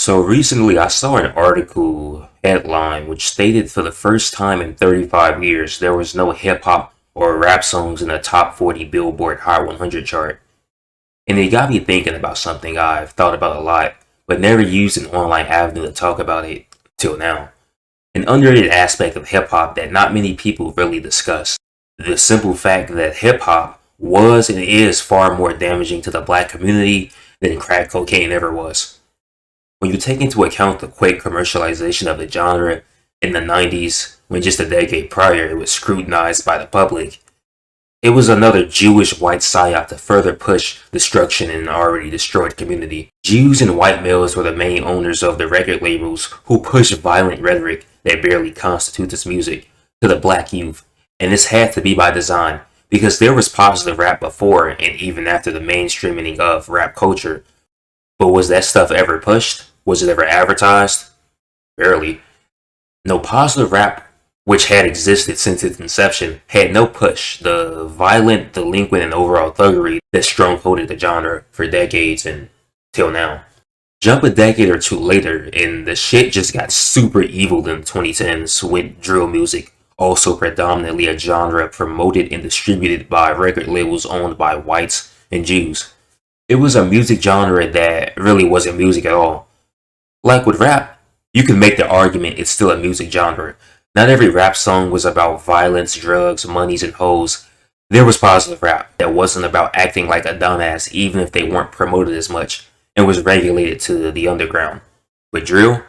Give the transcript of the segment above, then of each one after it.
So recently I saw an article headline which stated for the first time in 35 years there was no hip hop or rap songs in the top 40 Billboard Hot 100 chart. And it got me thinking about something I've thought about a lot, but never used an online avenue to talk about it till now. An underrated aspect of hip hop that not many people really discuss. The simple fact that hip hop was and is far more damaging to the black community than crack cocaine ever was. When you take into account the quick commercialization of the genre in the 90s, when just a decade prior it was scrutinized by the public, it was another Jewish white psyop to further push destruction in an already destroyed community. Jews and white males were the main owners of the record labels who pushed violent rhetoric that barely constitutes its music to the black youth, and this had to be by design, because there was positive rap before and even after the mainstreaming of rap culture. But was that stuff ever pushed? Was it ever advertised? Barely. No, positive rap, which had existed since its inception, had no push. The violent, delinquent, and overall thuggery that strongholded the genre for decades and till now. Jump a decade or two later, and the shit just got super evil in the 2010s with drill music, also predominantly a genre promoted and distributed by record labels owned by whites and Jews. It was a music genre that really wasn't music at all. Like with rap, you can make the argument it's still a music genre. Not every rap song was about violence, drugs, monies, and hoes. There was positive rap that wasn't about acting like a dumbass even if they weren't promoted as much and was regulated to the underground. With drill,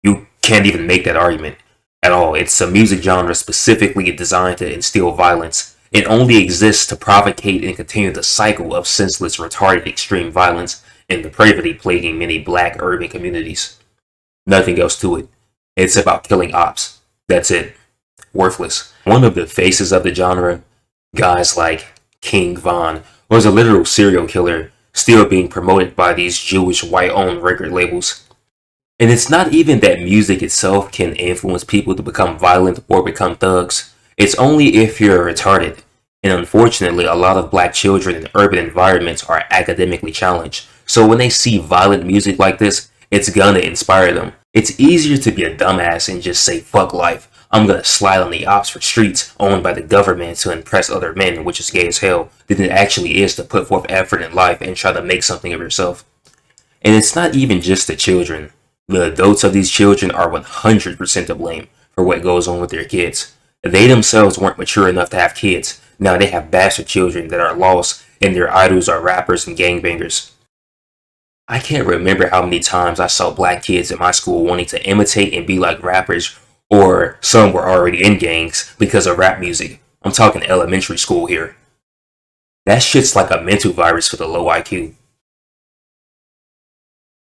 you can't even make that argument at all. It's a music genre specifically designed to instill violence. It only exists to provocate and continue the cycle of senseless, retarded, extreme violence and depravity plaguing many black urban communities. Nothing else to it. It's about killing ops. That's it. Worthless. One of the faces of the genre, guys like King Von, was a literal serial killer still being promoted by these Jewish white-owned record labels. And it's not even that music itself can influence people to become violent or become thugs. It's only if you're retarded. And unfortunately, a lot of black children in urban environments are academically challenged. So when they see violent music like this, it's gonna inspire them. It's easier to be a dumbass and just say fuck life. I'm gonna slide on the ops for streets owned by the government to impress other men, which is gay as hell, than it actually is to put forth effort in life and try to make something of yourself. And it's not even just the children. The adults of these children are 100% to blame for what goes on with their kids. They themselves weren't mature enough to have kids. Now they have bastard children that are lost and their idols are rappers and gangbangers. I can't remember how many times I saw black kids in my school wanting to imitate and be like rappers, or some were already in gangs because of rap music. I'm talking elementary school here. That shit's like a mental virus for the low IQ.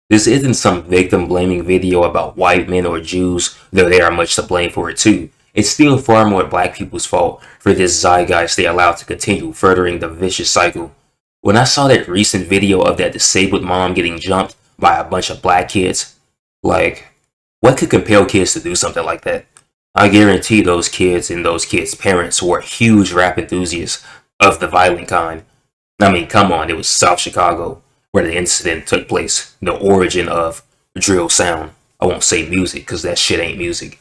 This isn't some victim blaming video about white men or Jews, though they are much to blame for it too. It's still far more black people's fault for this zeitgeist they allowed to continue furthering the vicious cycle. When I saw that recent video of that disabled mom getting jumped by a bunch of black kids, like, what could compel kids to do something like that? I guarantee those kids and those kids' parents were huge rap enthusiasts of the violent kind. I mean, come on, it was South Chicago where the incident took place, the origin of drill sound. I won't say music because that shit ain't music.